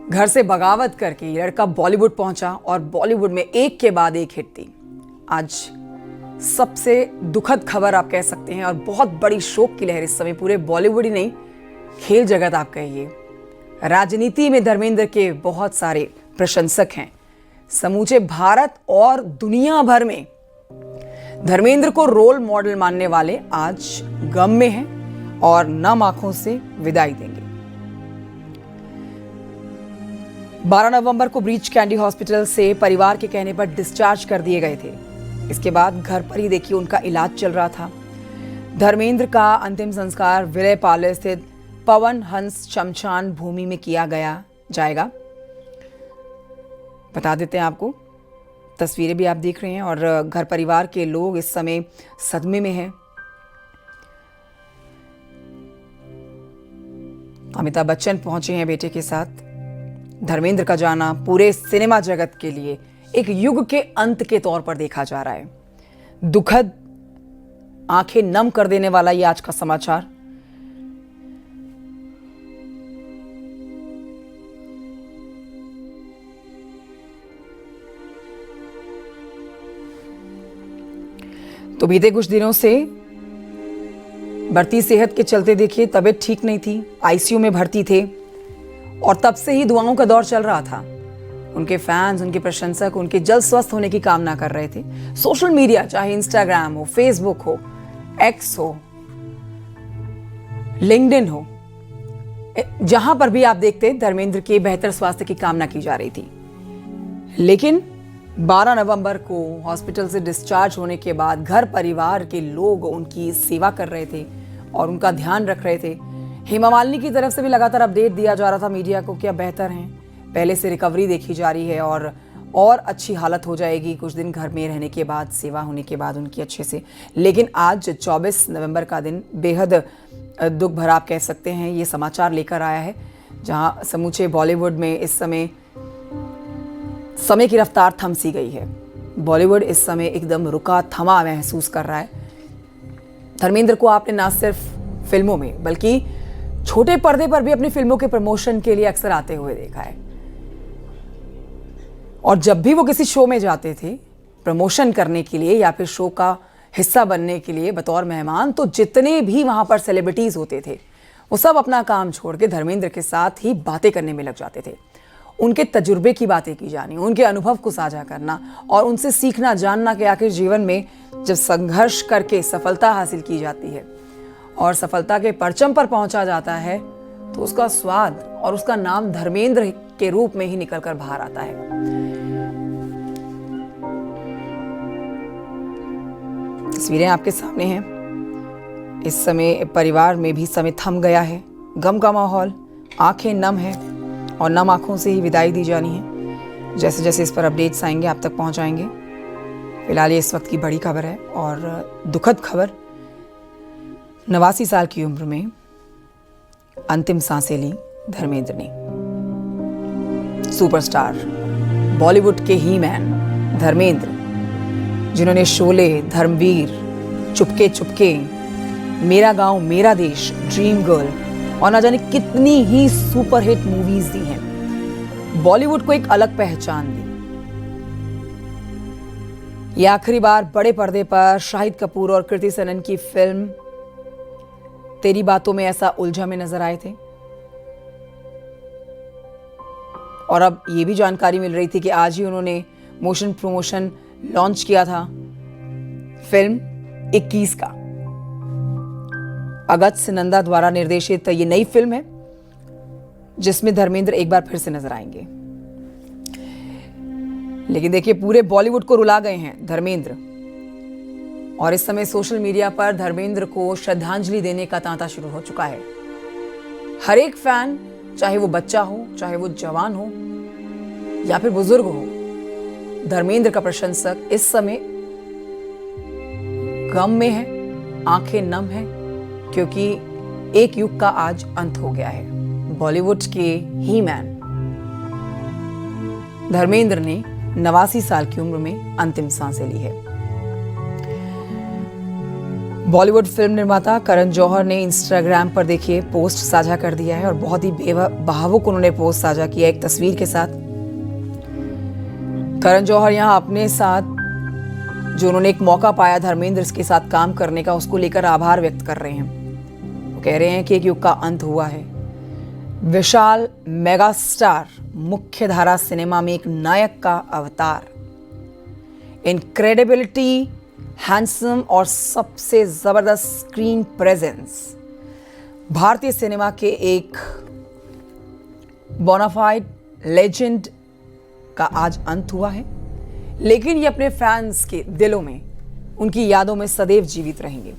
घर से बगावत करके ये लड़का बॉलीवुड पहुंचा और बॉलीवुड में एक के बाद एक हिट थी। आज सबसे दुखद खबर आप कह सकते हैं और बहुत बड़ी शोक की लहर इस समय पूरे बॉलीवुड ही नहीं, खेल जगत आप कहिए, राजनीति में धर्मेंद्र के बहुत सारे प्रशंसक हैं। समूचे भारत और दुनिया भर में धर्मेंद्र को रोल मॉडल मानने वाले आज गम में हैं और नम आंखों से विदाई देंगे। 12 नवंबर को ब्रीच कैंडी हॉस्पिटल से परिवार के कहने पर डिस्चार्ज कर दिए गए थे। इसके बाद घर पर ही देखिए उनका इलाज चल रहा था। धर्मेंद्र का अंतिम संस्कार विलय पाले स्थित पवन हंस शमशान भूमि में किया जाएगा। बता देते हैं आपको, तस्वीरें भी आप देख रहे हैं और घर परिवार के लोग इस समय सदमे में हैं। अमिताभ बच्चन पहुंचे हैं बेटे के साथ। धर्मेंद्र का जाना पूरे सिनेमा जगत के लिए एक युग के अंत के तौर पर देखा जा रहा है। दुखद, आंखें नम कर देने वाला ये आज का समाचार। तो बीते कुछ दिनों से बढ़ती सेहत के चलते देखिए तबीयत ठीक नहीं थी, आईसीयू में भर्ती थे और तब से ही दुआओं का दौर चल रहा था। उनके फैंस, उनके प्रशंसक उनके जल्द स्वस्थ होने की कामना कर रहे थे। सोशल मीडिया, चाहे इंस्टाग्राम हो, फेसबुक हो, एक्स हो, लिंक्डइन हो, जहां पर भी आप देखते धर्मेंद्र के बेहतर स्वास्थ्य की कामना की जा रही थी। लेकिन 12 नवंबर को हॉस्पिटल से डिस्चार्ज होने के बाद घर परिवार के लोग उनकी सेवा कर रहे थे और उनका ध्यान रख रहे थे। हेमा मालिनी की तरफ से भी लगातार अपडेट दिया जा रहा था मीडिया को कि अब बेहतर हैं, पहले से रिकवरी देखी जा रही है और अच्छी हालत हो जाएगी कुछ दिन घर में रहने के बाद, सेवा होने के बाद उनकी अच्छे से। लेकिन आज 24 नवंबर का दिन बेहद दुख भरा आप कह सकते हैं ये समाचार लेकर आया है, जहां समूचे बॉलीवुड में इस समय की रफ्तार थम सी गई है। बॉलीवुड इस समय एकदम रुका थमा महसूस कर रहा है। धर्मेंद्र को आपने ना सिर्फ फिल्मों में बल्कि छोटे पर्दे पर भी अपनी फिल्मों के प्रमोशन के लिए अक्सर आते हुए देखा है। और जब भी वो किसी शो में जाते थे प्रमोशन करने के लिए या फिर शो का हिस्सा बनने के लिए बतौर मेहमान, तो जितने भी वहां पर सेलिब्रिटीज होते थे वो सब अपना काम छोड़ के धर्मेंद्र के साथ ही बातें करने में लग जाते थे। उनके तजुर्बे की बातें की जानी, उनके अनुभव को साझा करना और उनसे सीखना, जानना कि आखिर जीवन में जब संघर्ष करके सफलता हासिल की जाती है और सफलता के परचम पर पहुंचा जाता है तो उसका स्वाद और उसका नाम धर्मेंद्र के रूप में ही निकलकर बाहर आता है। तस्वीरें आपके सामने हैं। इस समय परिवार में भी समय थम गया है, गम का माहौल, आंखें नम है और नम आंखों से ही विदाई दी जानी है। जैसे जैसे इस पर अपडेट्स आएंगे आप तक पहुंचाएंगे। फिलहाल ये इस वक्त की बड़ी खबर है और दुखद खबर। 89 साल की उम्र में अंतिम सांसें ली धर्मेंद्र ने। सुपरस्टार, बॉलीवुड के ही मैन धर्मेंद्र, जिन्होंने शोले, धर्मवीर, चुपके चुपके, मेरा गांव मेरा देश, ड्रीम गर्ल और ना जाने कितनी ही सुपरहिट मूवीज दी हैं, बॉलीवुड को एक अलग पहचान दी। ये आखिरी बार बड़े पर्दे पर शाहिद कपूर और कृति सेनन की फिल्म तेरी बातों में ऐसा उलझा में नजर आए थे। और अब ये भी जानकारी मिल रही थी कि आज ही उन्होंने मोशन प्रमोशन लॉन्च किया था फिल्म 21 का। अगस्त सिनंदा द्वारा निर्देशित ये नई फिल्म है जिसमें धर्मेंद्र एक बार फिर से नजर आएंगे। लेकिन देखिए पूरे बॉलीवुड को रुला गए हैं धर्मेंद्र और इस समय सोशल मीडिया पर धर्मेंद्र को श्रद्धांजलि देने का तांता शुरू हो चुका है। हर एक फैन, चाहे वो बच्चा हो, चाहे वो जवान हो या फिर बुजुर्ग हो, धर्मेंद्र का प्रशंसक इस समय गम में है, आंखें नम है, क्योंकि एक युग का आज अंत हो गया है। बॉलीवुड के ही मैन धर्मेंद्र ने 89 साल की उम्र में अंतिम सांसें ली है। बॉलीवुड फिल्म निर्माता करण जौहर ने इंस्टाग्राम पर देखिए पोस्ट साझा कर दिया है और बहुत ही भावुक उन्होंने पोस्ट साझा किया एक तस्वीर के साथ। करण जौहर यहाँ अपने साथ जो उन्होंने एक मौका पाया धर्मेंद्र के साथ काम करने का, उसको लेकर आभार व्यक्त कर रहे हैं। वो कह रहे हैं कि एक युग का अंत हुआ है। विशाल मेगा स्टार मुख्य धारा सिनेमा में एक नायक का अवतार, इनक्रेडिबिलिटी, हैंडसम और सबसे जबरदस्त स्क्रीन प्रेजेंस, भारतीय सिनेमा के एक बोनाफाइड लेजेंड का आज अंत हुआ है, लेकिन ये अपने फैंस के दिलों में, उनकी यादों में सदैव जीवित रहेंगे।